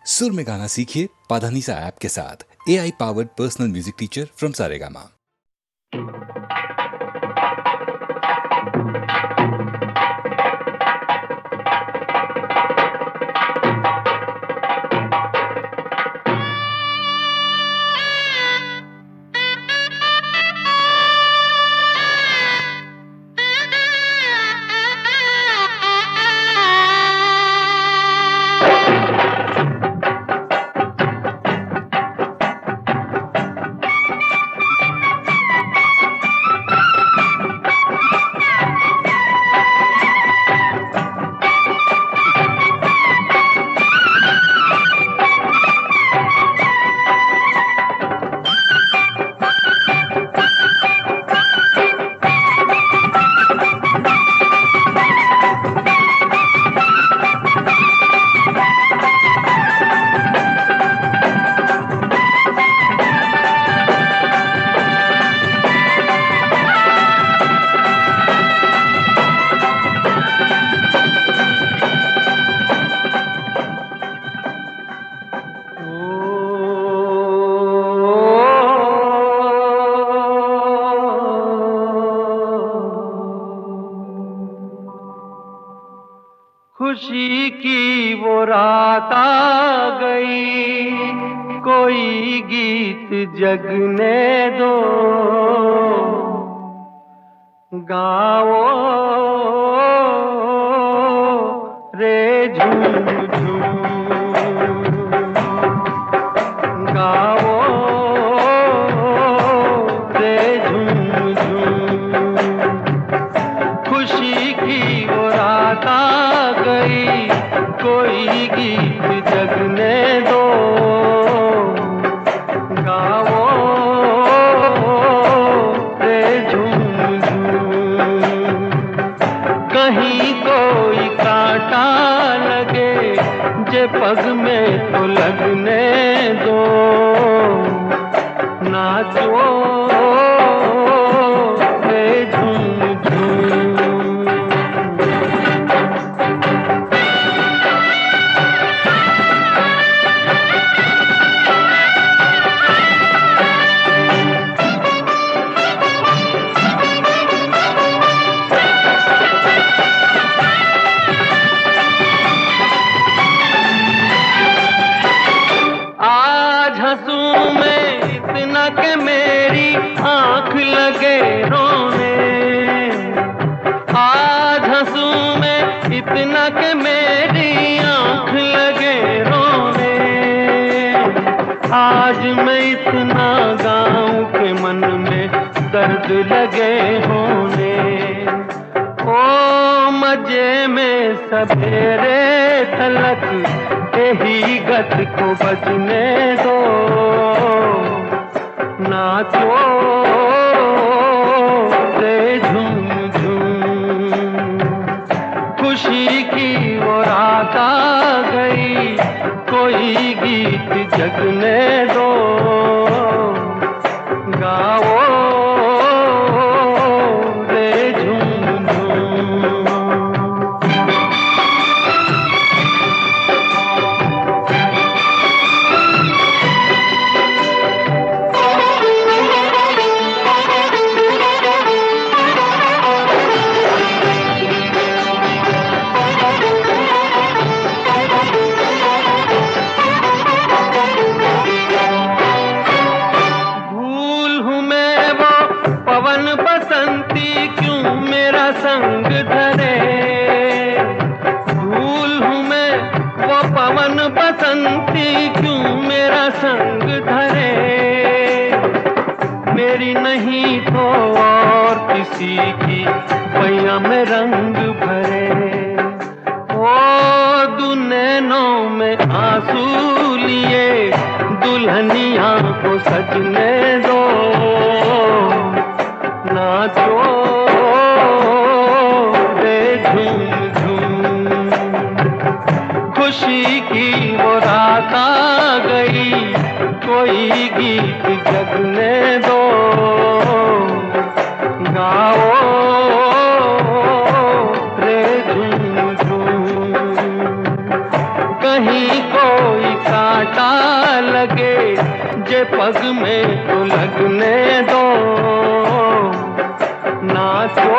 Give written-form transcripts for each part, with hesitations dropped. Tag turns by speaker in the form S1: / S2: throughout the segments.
S1: सुर में गाना सीखिए पाधानीसा ऐप के साथ। AI powered personal music teacher from Saregama.
S2: खुशी की वो रात आ गई, कोई गीत जगने दो, गाओ रे झूम झूम, गाओ रे झूम झूम। खुशी की वो रात आ गई, कोई गीत जगने दो, गाओ रे झूम झूम। कहीं कोई कांटा लगे जे पग में तो लगने दो, नाचो रे झूम झूम। आज हंसूं मैं इतना कि मेरी आंख लगे रोने, आज हंसूं मैं इतना कि मेरी आंख लगे रोने, आज मैं इतना गाऊं के मन में दर्द लगे होने। ओ मजे में सवेरे तलक यही गत को बजने दो, नाचो रे झूम झूम। खुशी की वो रात आ गई, कोई गीत जगने दो, गाओ रे झूम झूम। पवन बसंती क्यों मेरा संग धरे, भूल हूँ मैं वो पवन बसंती क्यों मेरा संग धरे, मेरी नहीं तो और किसी की पैया में रंग भरे। ओ दुनैनों में आंसू लिए दुल्हनिया को सजने दो, नाचो रे झूम झूम। खुशी की वो रात आ गई, कोई गीत जगने दो, गाओ रे झूम झूम। कहीं कोई लगे जे पग में तो लगने दो, नाचो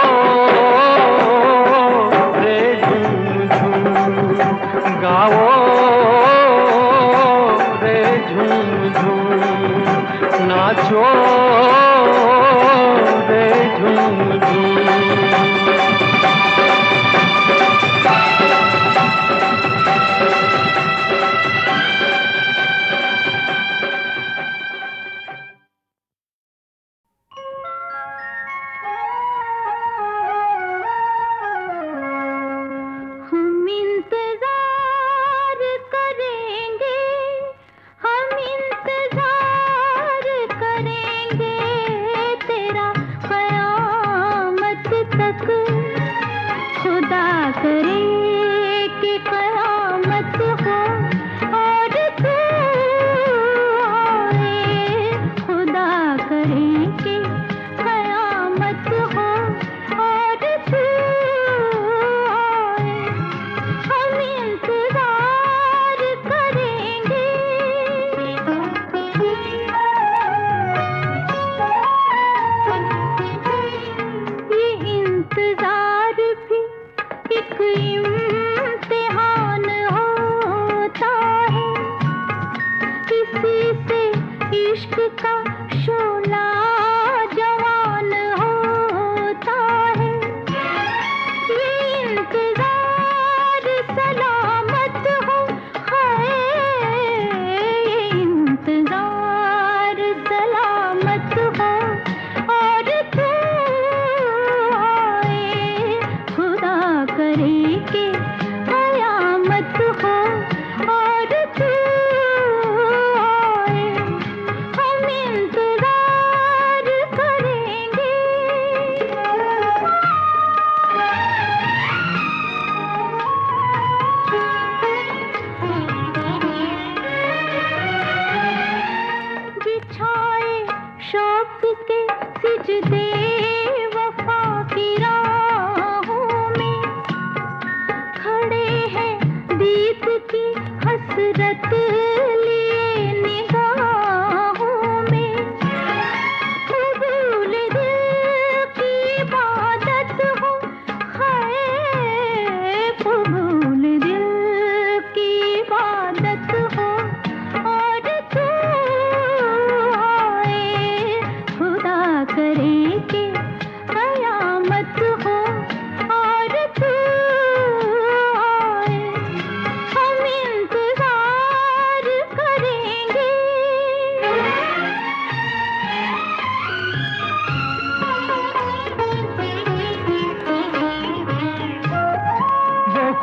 S2: रे झूम झूम, गाओ रे झूम झूम, नाचो रे झूम झूम।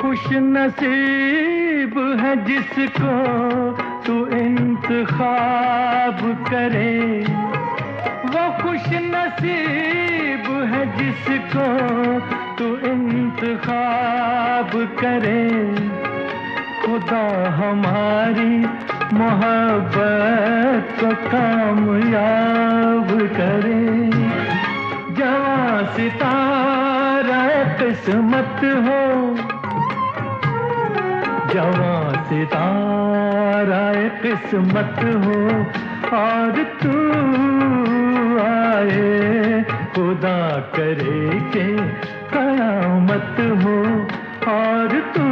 S2: खुश नसीब है जिसको तू इंतखाब करे, वो खुश नसीब है जिसको तू इंतखाब करे। खुदा हमारी मोहब्बत को कामयाब करे। जवां सितारा किस्मत हो, जवां सितारा किस्मत हो, और तू आए खुदा करे के कयामत हो, और तू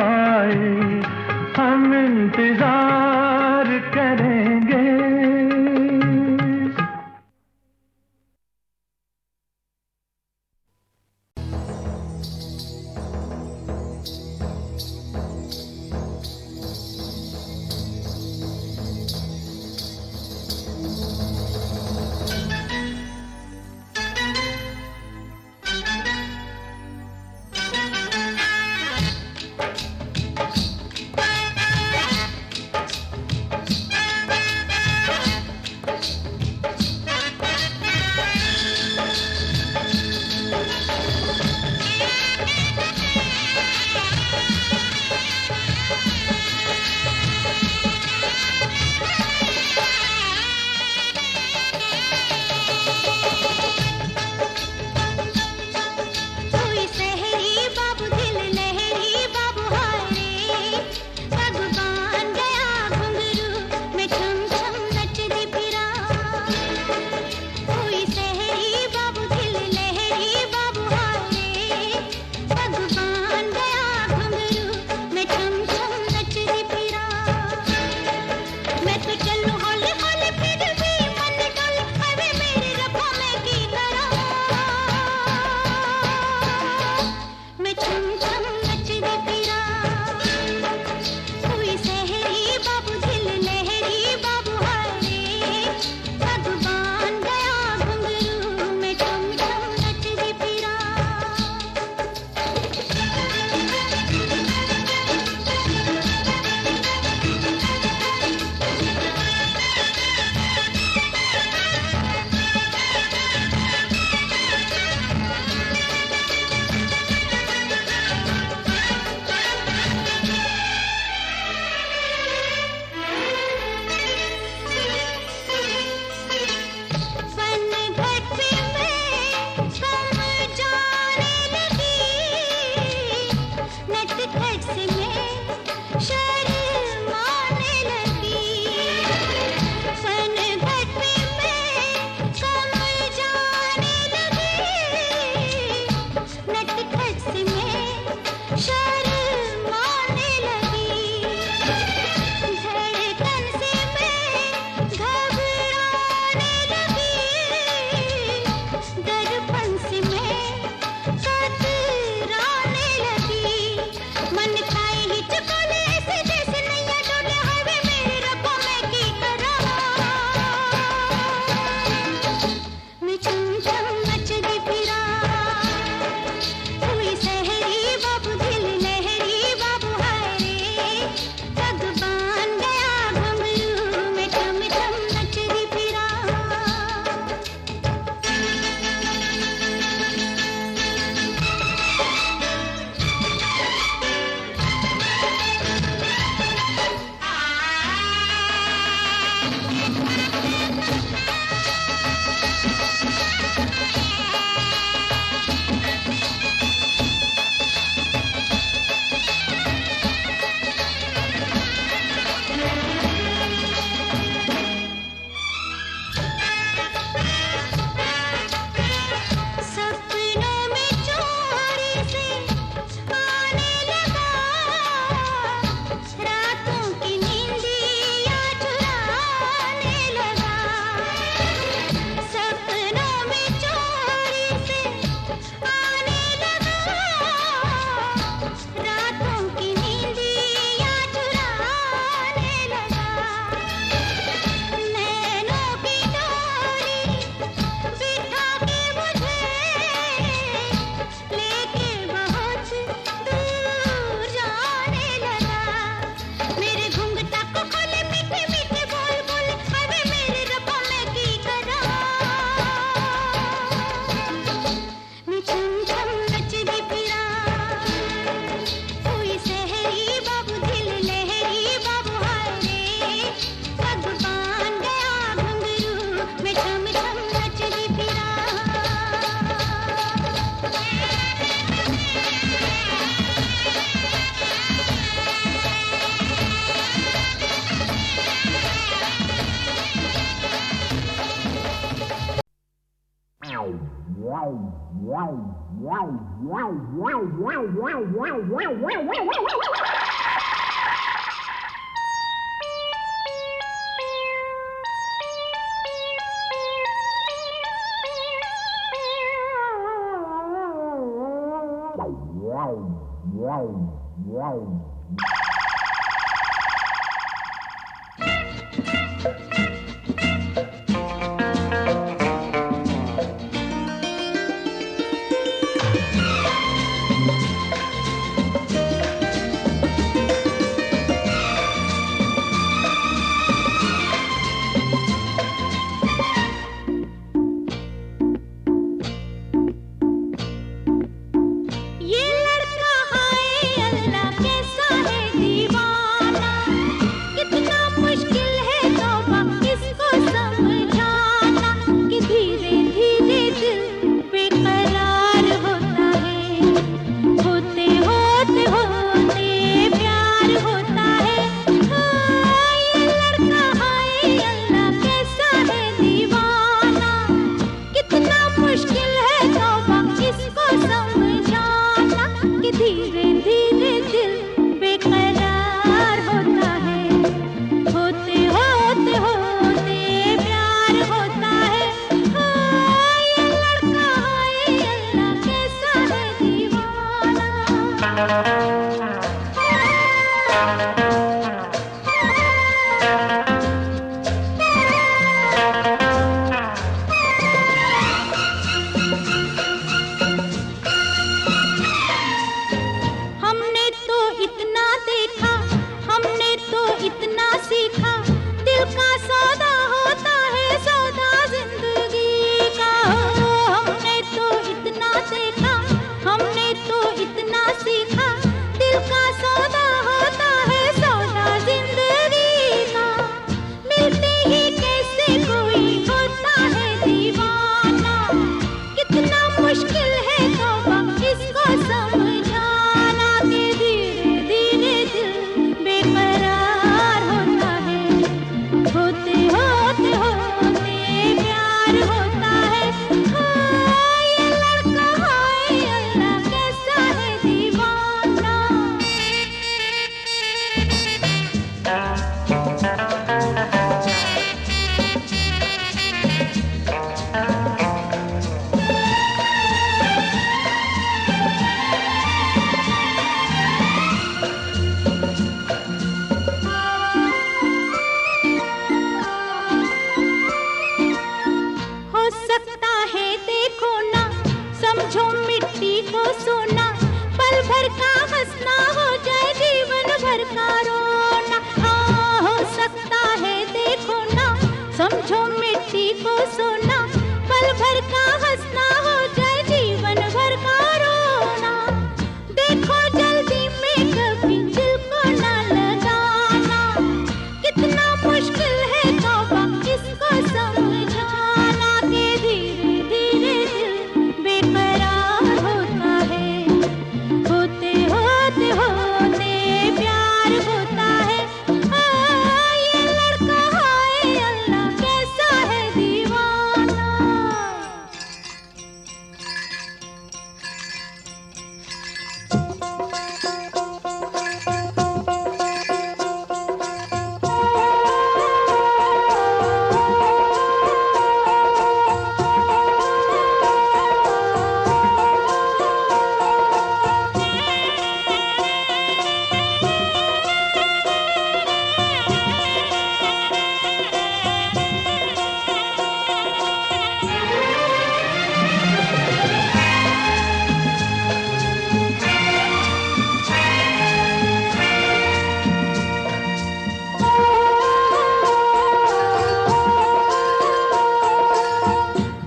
S2: आए हम इंतजार करेंगे।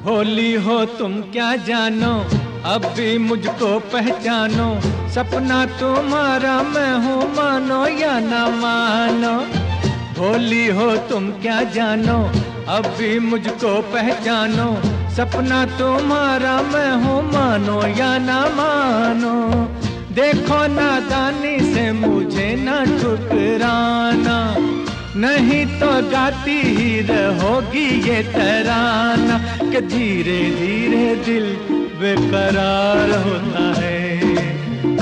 S2: भोली हो तुम क्या जानो, अब भी मुझको पहचानो। सपना तुम्हारा मैं हूँ, मानो या ना मानो। भोली हो तुम क्या जानो, अब भी मुझको पहचानो। सपना तुम्हारा मैं हूँ, मानो या ना मानो। देखो नादानी से मुझे ना ठुकराना, नहीं तो गाती ही रहोगी ये तराना कि धीरे धीरे दिल बेकरार होता है,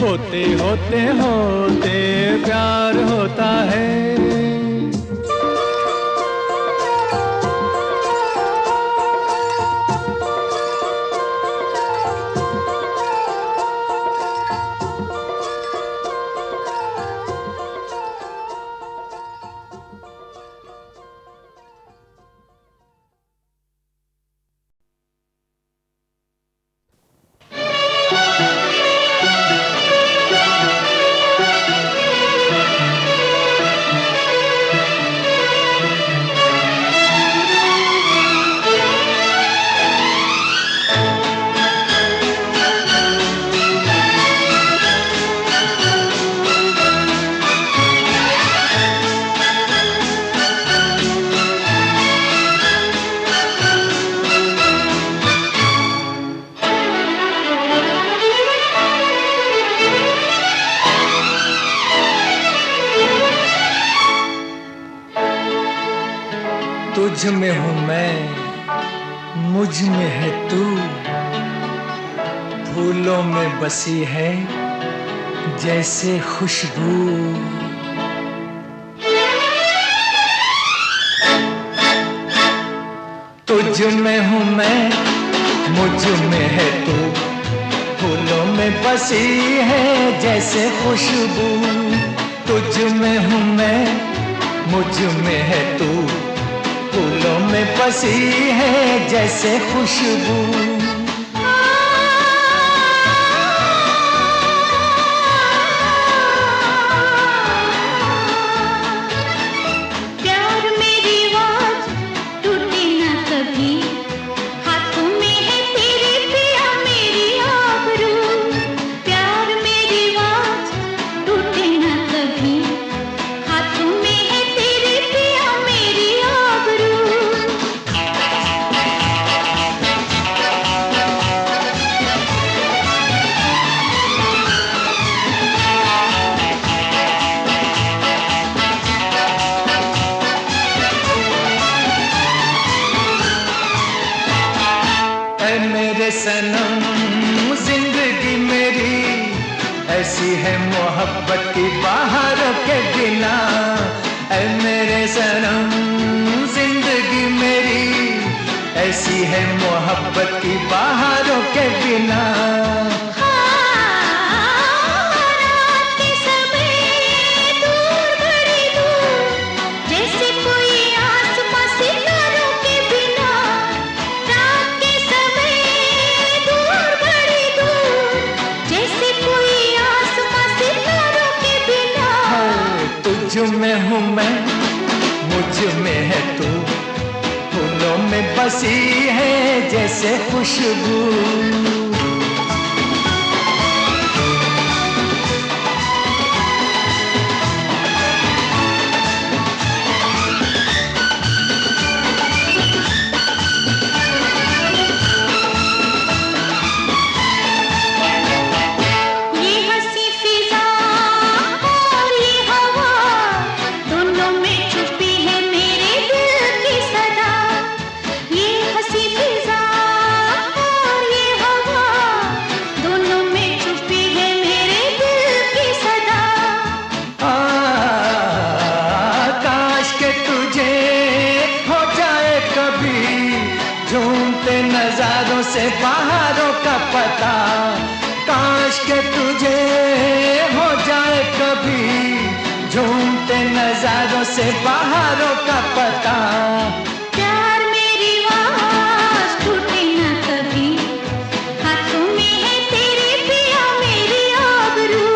S2: होते होते होते प्यार होता है। तुझ में हूँ मैं, मुझ में है तू, फूलों में बसी है जैसे खुशबू। तुझ में हूँ मैं, मुझ में है तू, फूलों में बसी है जैसे खुशबू। तुझ में हूँ मैं, मुझ में है तू, फूलों में बसी है जैसे खुशबू। मेरे सनम जिंदगी मेरी ऐसी है मोहब्बत की बाहरों के बिना। ऐ मेरे सनम जिंदगी मेरी ऐसी है मोहब्बत की बाहरों के बिना। तुझ में हूँ मैं, मुझ में है तू, फूलों में बसी है जैसे खुशबू। नजारों से बाहरों का पता, काश के तुझे हो जाए कभी झूमते नजारों से बाहरों का पता।
S3: प्यार मेरी आवाज़ टूटे ना कभी, हाथों में है तेरे पिया मेरी आबरू।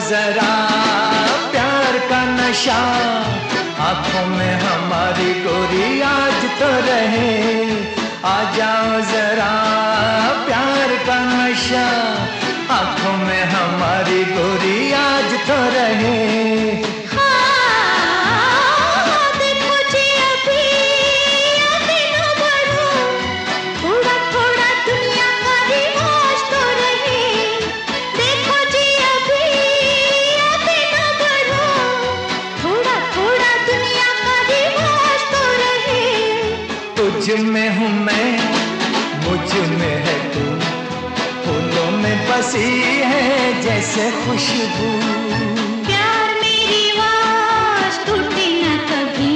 S2: जरा प्यार का नशा आंखों में हमारी गोरी आज तो रहे। आ जाओ जरा प्यार का नशा आंखों में हमारी गोरी आज तो रहे।
S3: देखो जी अभी न
S2: में हूँ मैं, मुझ में है तू, फूलों में बसी है जैसे खुशबू।
S3: प्यार मेरी आवाज़ टूटे न कभी,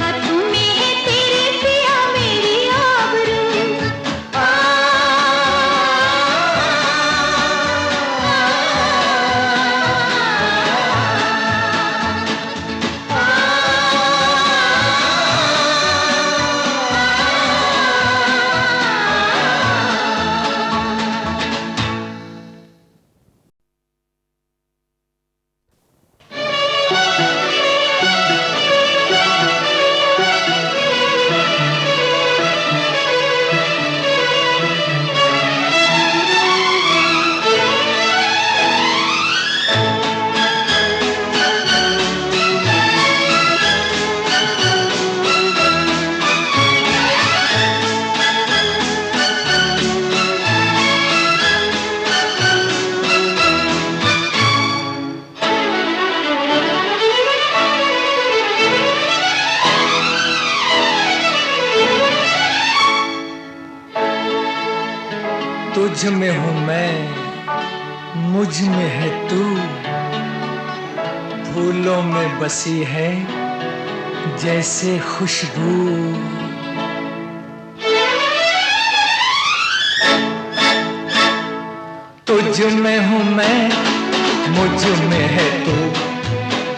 S3: हाथों में है तेरे पिया मेरी आबरू।
S2: तुझ में हूँ मैं, मुझ में है तू, फूलों में बसी है जैसे खुशबू। तुझ में हूँ मैं, मुझ में है तू,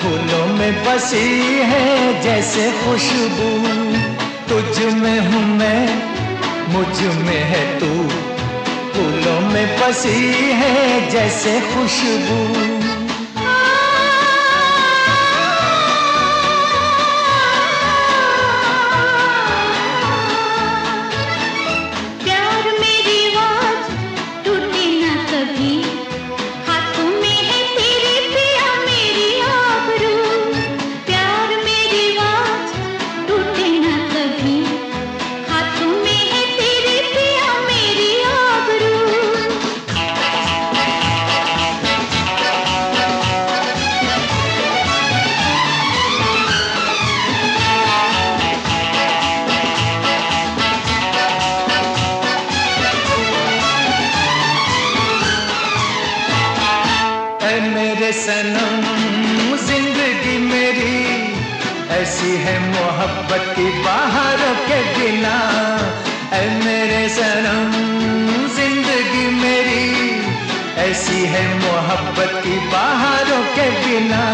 S2: फूलों में बसी है जैसे खुशबू। तुझ में हूँ मैं, मुझ में है तू, फूलों में बसी है जैसे खुशबू।
S3: प्यार मेरी आवाज़ टूटे न कभी, हाथों में है तेरे पिया मेरी आबरू। प्यार मेरी आवाज़ टूटे न कभी, हाथों में है तेरे पिया मेरी आबरू।
S2: ऐ मेरे सनम जिंदगी मेरी, ऐसी है मोहब्बत की बाहरों के बिना। ऐ मेरे सनम जिंदगी मेरी, ऐसी है मोहब्बत की बाहरों के बिना।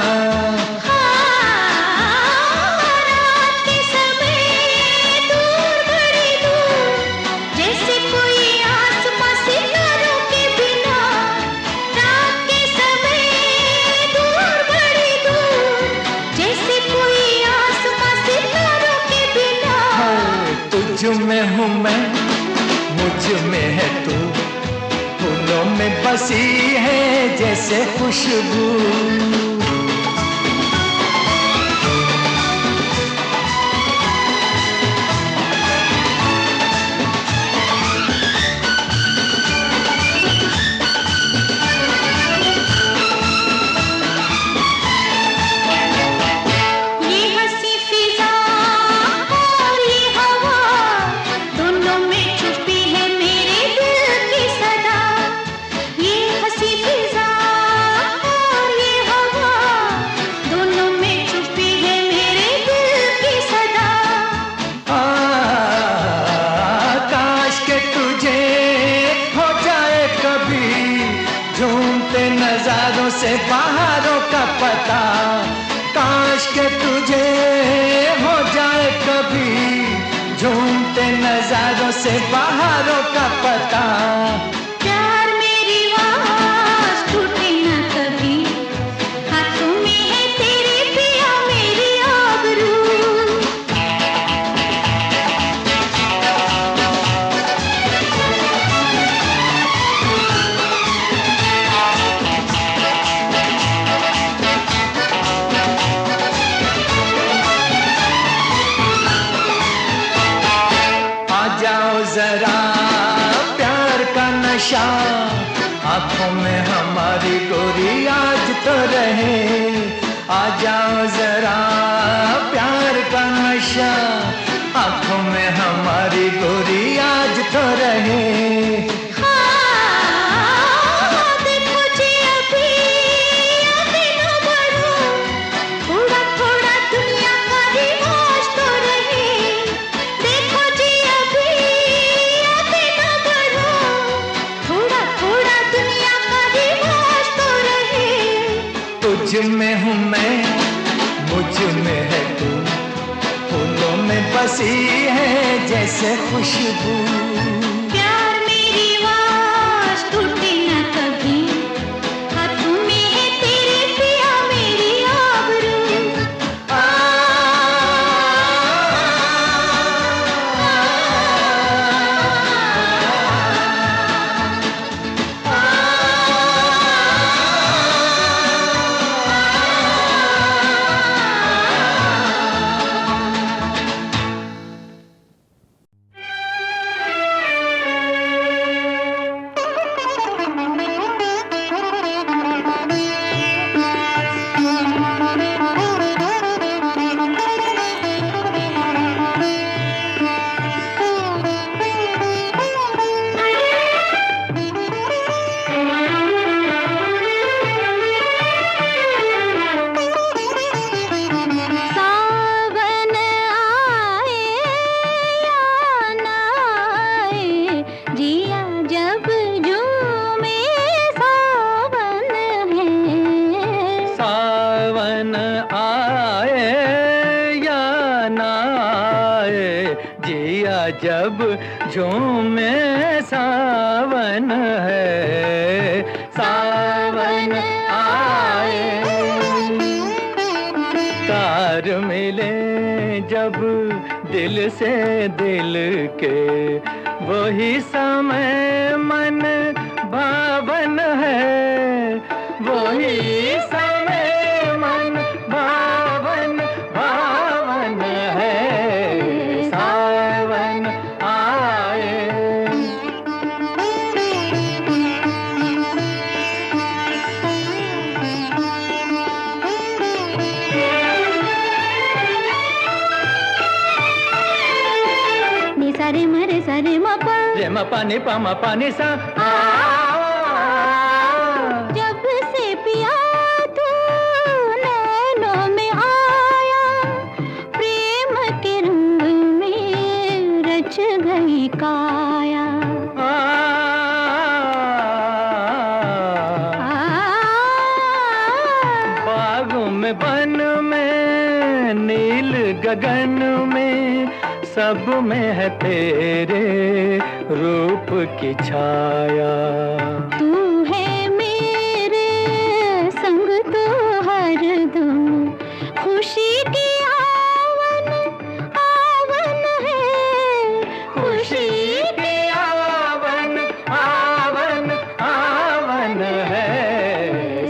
S3: रात के समय दूर बड़ी दूर, जैसे कोई आसमां सितारों के बिना। रात के समय दूर बड़ी दूर, जैसे कोई आसमां सितारों के बिना।
S2: तुझ में हूँ मैं, मुझ में है तू, फूलों में बसी है जैसे खुशबू।
S3: ये हंसी फिजा और ये हवा, दोनों में छुपी है मेरे दिल की सदा। ये हंसी फिजा और ये हवा, दोनों में छुपी है मेरे दिल की सदा।
S2: काश के तुझे हो जाए कभी झूमते नजारों से बाहरों का पता। काश के तुझे हो जाए कभी झूमते नजारों से बाहरों का पता।
S3: प्यार मेरी आवाज़ टूटे न कभी, हाथों में है तेरे पिया मेरी आबरू।
S2: आ जाओ जरा प्यार का नशा, आंखों में हमारी गोरी आज तो रहे। आ जाओ जरा प्यार का नशा, आंखों आंखों में हमारी गोरी आज तो रहे।
S3: हाँ, देखो जी अभी न बढ़ो, थोड़ा थोड़ा दुनिया का रिवाज तो रहे। देखो जी अभी न बढ़ो, थोड़ा थोड़ा दुनिया का रिवाज तो रहे।
S2: तुझ में हूँ मैं, मुझ में है तू, फूलों में बसी है जैसे खुशबू।
S3: प्यार मेरी आवाज टूटे न कभी, हाथों में है तेरे पिया मेरी आबरू। सावन आए या ना आए, जिया जब झूमे सावन है।
S2: सावन आए या ना आए, जिया जब झूमे सावन है। सावन आए, तार मिले जब दिल से दिल के, वही समय मन भावन है। वही समय मन भावन भावन है। सावन आए।
S3: नि सारे मरे सारे मपा,
S2: रे म पानी पा म पानी सा।
S3: जब से पिया तू नैनों में आया, प्रेम के रंग में रच गई काया।
S2: बागों में बन में नील गगन में, सब में है तेरे रूप की छाया।
S3: तू है मेरे संग तो हरदम, खुशी की आवन आवन है। खुशी
S2: की आवन आवन आवन है।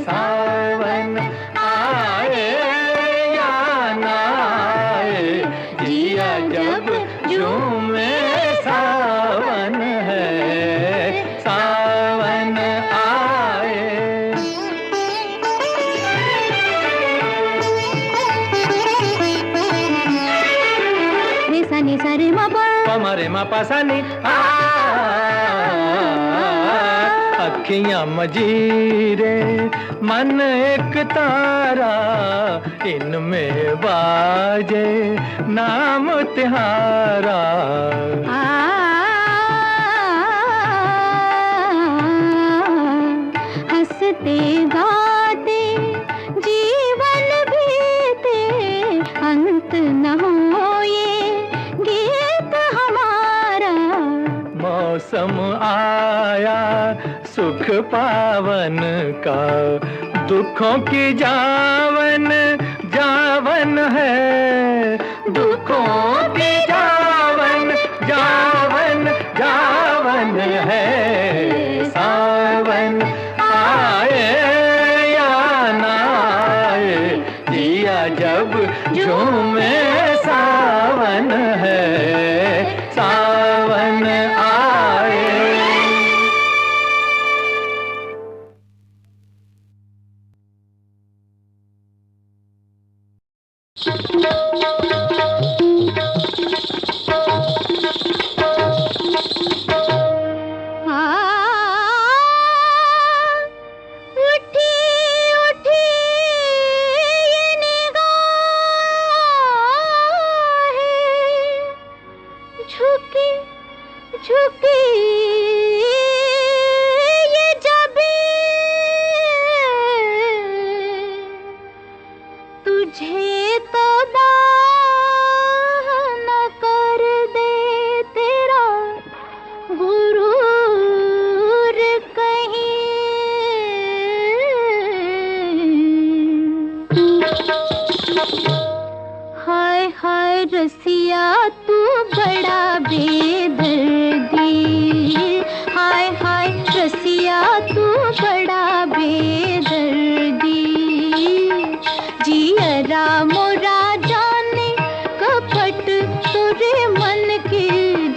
S2: सावन आए या ना आए, जिया जब झूमे सावन है। सावन आए।
S3: रे सा नि सा रे म पा,
S2: पमरे मा पासानी। अखियां मजीरे मन एक तारा, इनमें बाजे नाम तिहारा।
S3: हंसते गाते जीवन बीते, अंत न हो ये गीत हमारा।
S2: मौसम आया सुख पावन का, दुखों की जावन जावन है। दुखों की जावन जावन जावन है। सावन आए या ना आए, जिया जब झूमे सावन है। सावन आए।
S3: मुझे तबाह न कर दे तेरा गुरूर कहीं। हाय हाय रसिया तू बड़ा बेदर्दी, हाय हाय रसिया तू बड़ा बेदर्दी। जियरा मोरा जाने कपट तुरे मन की,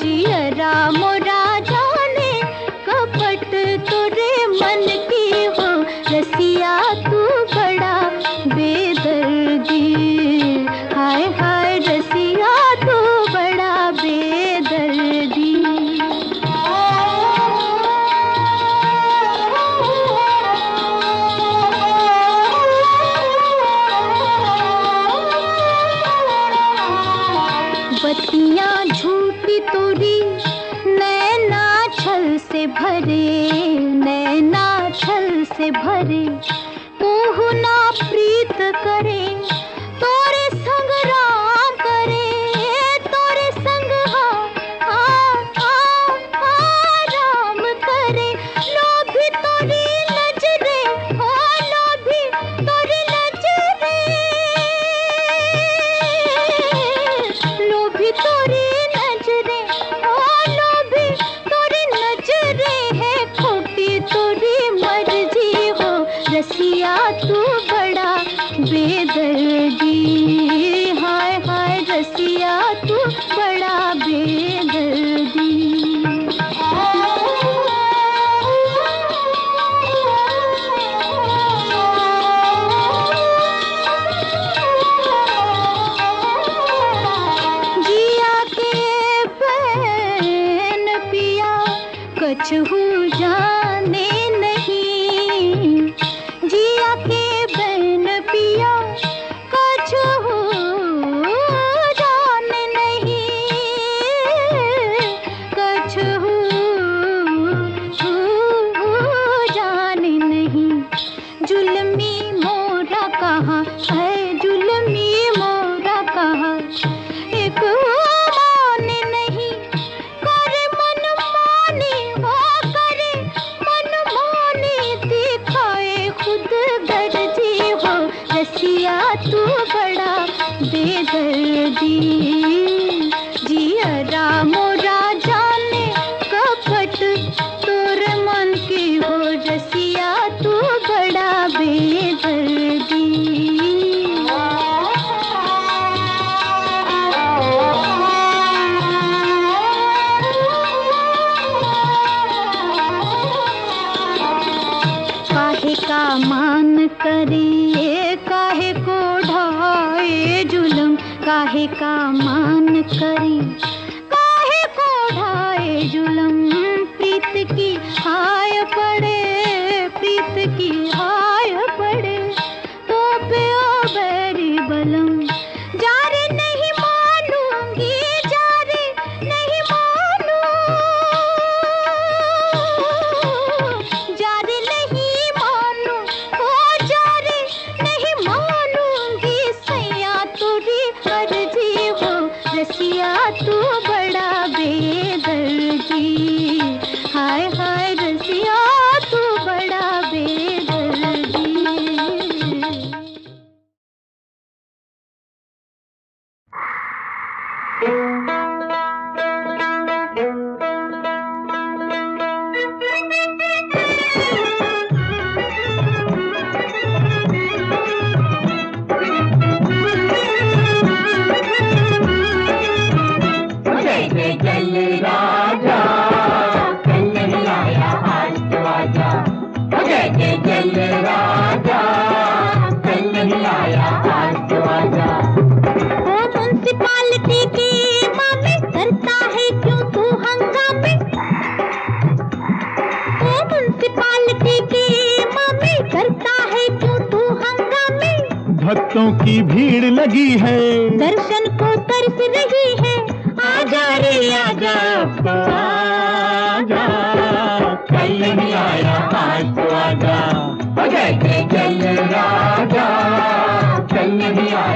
S3: जियरा मोरा जाने कपट तुरे मन की हो। रसिया तू बड़ा बेदर्दी, हाय हाय रसिया तू बड़ा बेदर्दी। बत्तियां झूठी तोरी नैना छल से भरे, नैना छल से भरे। तू ना प्रीत करे तोरे संग राम करे, तोरे संग राम करे। लोभी तोरी नजरे हो, लोभी तोरी नजरे, लोभी तोरी नजरे हो, लोभी तोरी नजरे है। खोटी तोरी मर्जी हो। रसिया तू बड़ा बेदर्दी, हाय हाय रसिया तू बड़ा बेदर्दी। जिया के बहन पिया कछहू जाने नहीं, जिया के बहन पिया कछहू जाने नहीं, कछहू जाने नहीं। जुल्मी मोरा कहाँ है, जुल्मी मोरा कहाँ, एक माने नहीं। करे मन मानी हो, करे मन मानी, दिखाए खुद गर्जी हो। रसिया तू बड़ा बेदर्दी, जियरा मोरा जाने कपट तोर मन की हो। रसिया तू बड़ा बेदर्दी। काहे का मान करे, काहे को ढाए जुल्म, काहे का मान करे, काहे को ढाए जुल्म। प्रीत की हाय पड़े, प्रीत की हाय पड़े, तो पे ओ बैरी बलम। जारे नहीं मानूंगी, जारे नहीं मानू, जारे नहीं मानू, ओ जारे नहीं मानूंगी। सैया तुरी अर्जी हो। रसिया तू बड़ा बेदर्दी, हाय हाय रसिया तू बड़ा बेदर्दी। म्युनिसिपालिटी की मामे करता है क्यों तू हंगामे? म्युनिसिपालिटी की मामे करता है क्यों तू हंगामे?
S2: भक्तों की भीड़ लगी है,
S3: दर्शन को तरस रही है।
S2: आजा रे आजा आजा, कल नहीं आया आज तो आजा। जय जय जल राजा, कल नहीं आया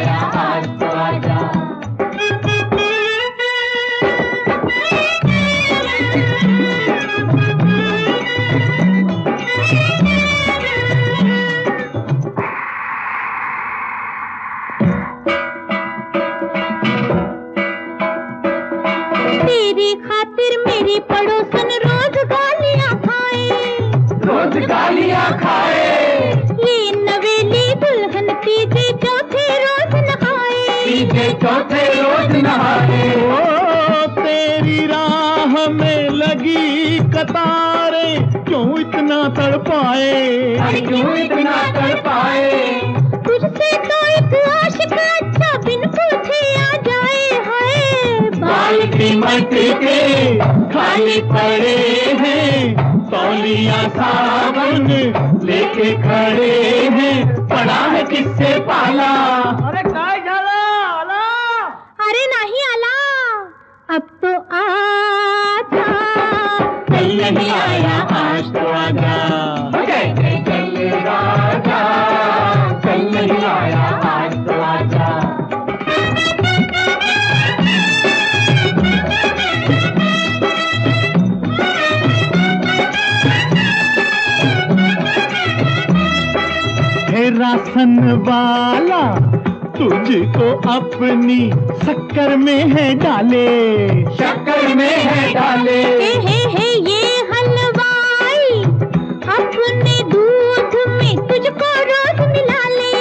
S2: चौथे रोज नहाए। ओ तेरी राह में लगी कतारें क्यों इतना तड़पाए, क्यों इतना तड़पाए।
S3: तुझसे तो एक आशिक अच्छा बिन पूछे आ जाए, हाय
S2: बाल्टी मट्टी के खाली पड़े हैं, तौलिया सावन लेके खड़े हैं, पड़ा है किससे पाला। अरे काय झाला आला,
S3: अरे नहीं आला, अब तो आजा।
S2: कल नहीं आया आज तो आजा, चल राजा, कल नहीं आया आज तो आजा। रासन वाला तुझको अपनी शक्कर में है डाले, शक्कर में है डाले।
S3: हे ये हलवाई अपने दूध में तुझको रोज मिला ले,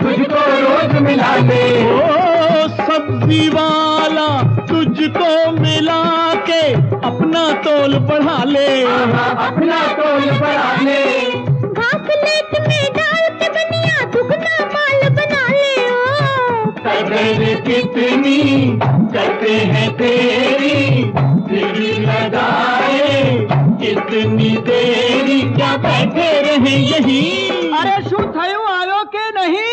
S2: तुझको रोज मिला ले। ओ सब्जी वाला तुझको मिला के अपना तोल बढ़ा ले, अपना तोल बढ़ा ले।
S3: घासलेट में डाल के बनिया दुगना माल बना ले। ओ
S2: कदर कितनी करते हैं तेरी, दिल लगाए कितनी देरी, क्या बैठे रहे यही। अरे शू थयो आयो के नहीं,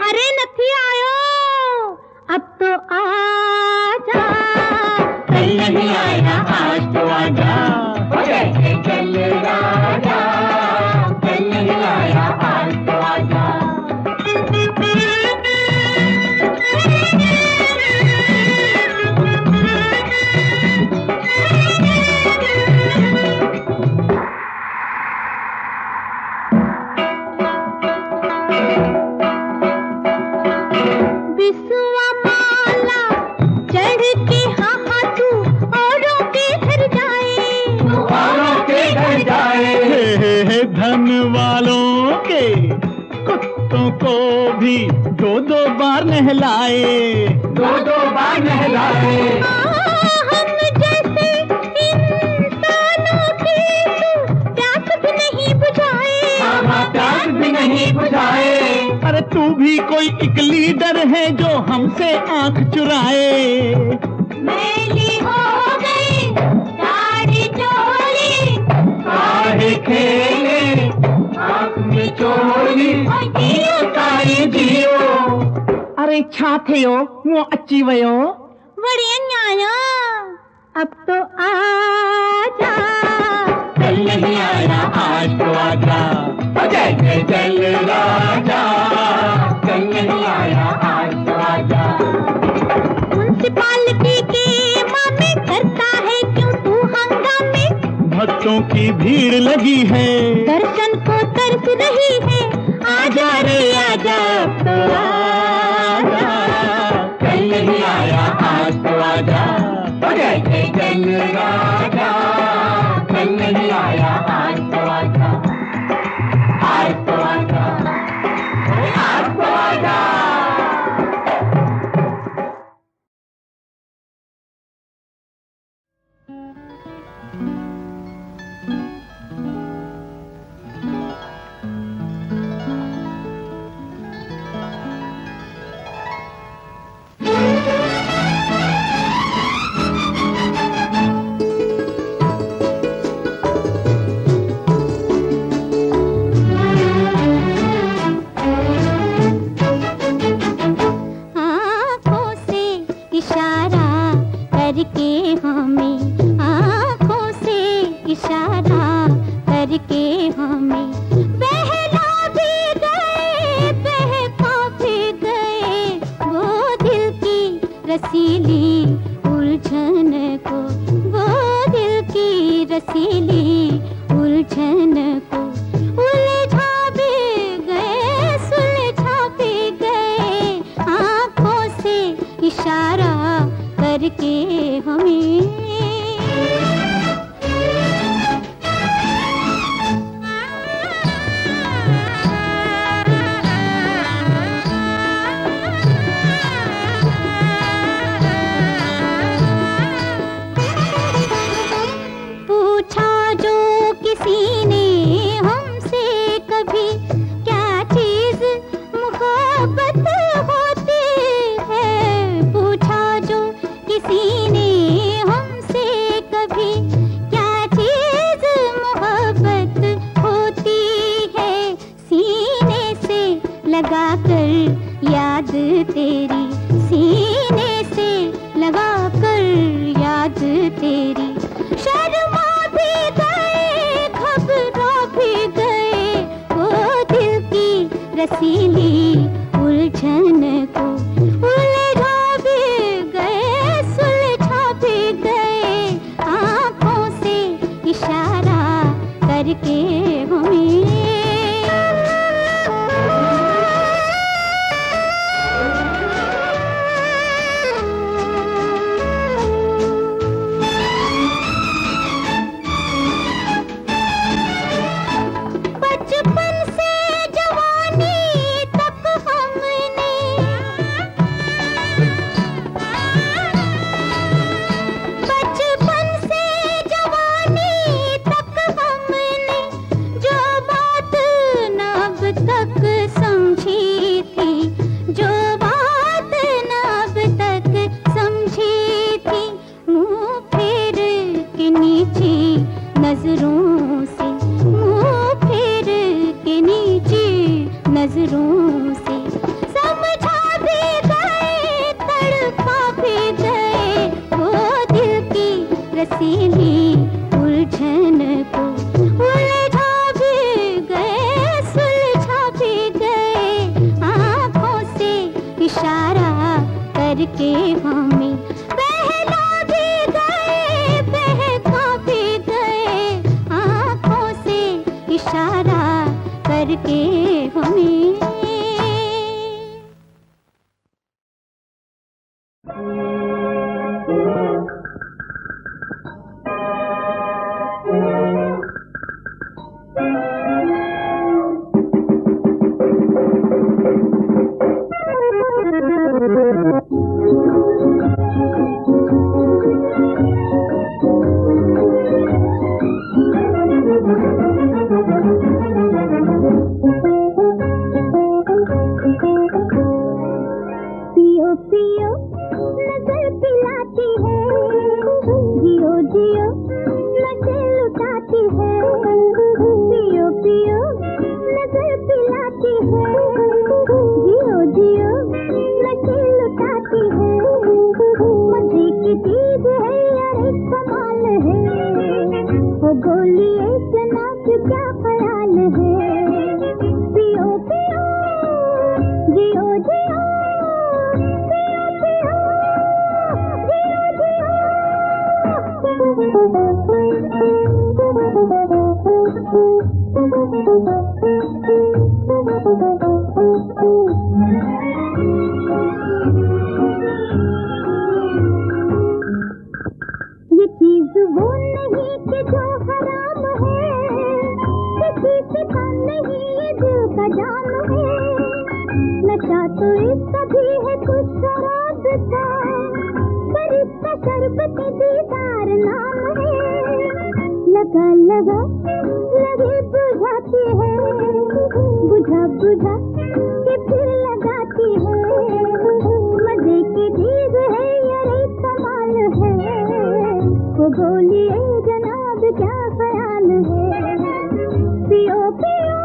S3: अरे नथी आयो, अब तो आजा।
S2: कल नहीं आया आज तो आजा, चल राजा, कल नहीं आया आज तो आजा।
S3: बिसुआ माला चढ़ के हाँ तू औरों के घर जाए,
S2: औरों के घर जाए। धन वालों के कुत्तों को भी दो दो बार नहलाए, दो दो बार नहलाए।
S3: हम जैसे इंसानों की तू प्यास भी नहीं बुझाए,
S2: प्यास भी नहीं बुझाए। अरे तू भी कोई एक लीडर है जो हमसे आंख चुराए।
S3: मैली हो गई सारी चोली,
S2: सारे खेले आंख में चोली, जियो सारी जियो। अरे छा थियो वो अची वयो,
S3: बड़ी न्याया, अब तो आजा।
S2: कल नहीं आया आज तो आजा, चल राजा, कल नहीं आया आज तो आजा।
S3: म्युनिसिपालिटी के मामे करता है क्यों तू हंगामे,
S2: भक्तों की भीड़ लगी है,
S3: दर्शन को तरस रही है। आजा रे आजा, अब तो आजा।
S2: कल नहीं आया आज तो आजा, चल राजा, कल नहीं आया आज तो आजा, आज तो आजा, आज तो आजा।
S3: रसीली उलझन को, वो दिल की रसीली उलझन को उलझा भी गए, सुलझा भी गए, आँखों से इशारा करके हमें। लगा कर याद तेरी, सीने से लगा कर याद तेरी। शर्मा भी गए, घबरा भी गए, वो दिल की रसीली उलझन को उलझा भी गए, सुलझा भी गए, आंखों से इशारा करके हमें। नजरों से मुंह फेर के नीचे नजरों से समझा भी गए, तड़पा भी गए, वो दिल की रसीली उलझन को उलझा भी गए, सुलझा भी गए, आंखों से इशारा करके हमें। बहला भी गए, बहका भी गए, आंखों से इशारा करके हमें। ये चीज वो नहीं कि जो हराम है, किसी से कम नहीं ये दिल का जाम है। नशा तो इसका भी है कुछ शराब का, पर इसका शरबत दीदार नाम है। लगा लगा लगे बुझाती है, बुझा बुझा के फिर लगाती है। मजे की चीज है ये कमाल है, वो बोलिए जनाब क्या ख्याल है। पियो पियो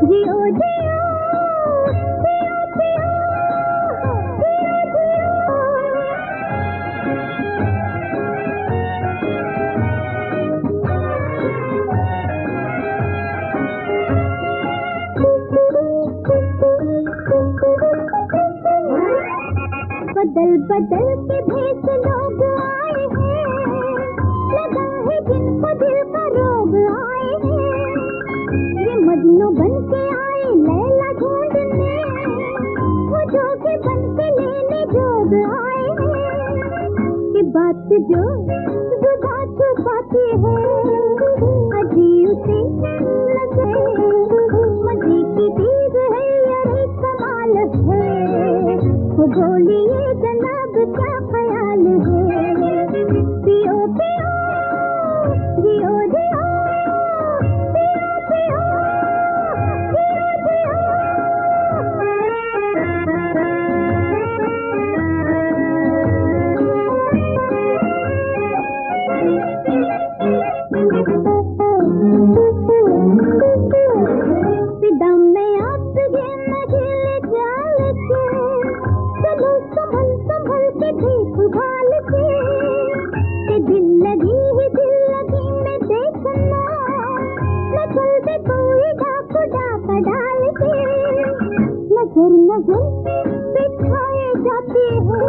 S3: जियो जियो, पियो पियो जियो जियो। बदल बदल के भेष लोग आए हैं, लगा है जिनको दिल का रोग आए हैं। ये मजनू बन के आए लैला ढूंढने, वो जोगी बन के लेने जोग आए हैं। ये बात जो जुदा छुपाती है, अजीब से लगे मजे की चीज है ये कमाल है। वो बोलिए जनाब क्या ख्याल है। पियो पियो जियो जियो, पियो पियो जियो जियो। फिदा में आपके नजर नजर बिठाए जाती है,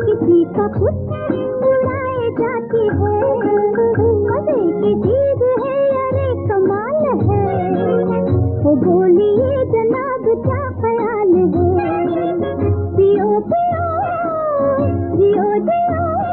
S3: किसी का कुछ उड़ाए जाती है। मजे की चीज है, अरे कमाल है। वो बोलिए जनाब क्या ख्याल है? पियो पियो जियो जियो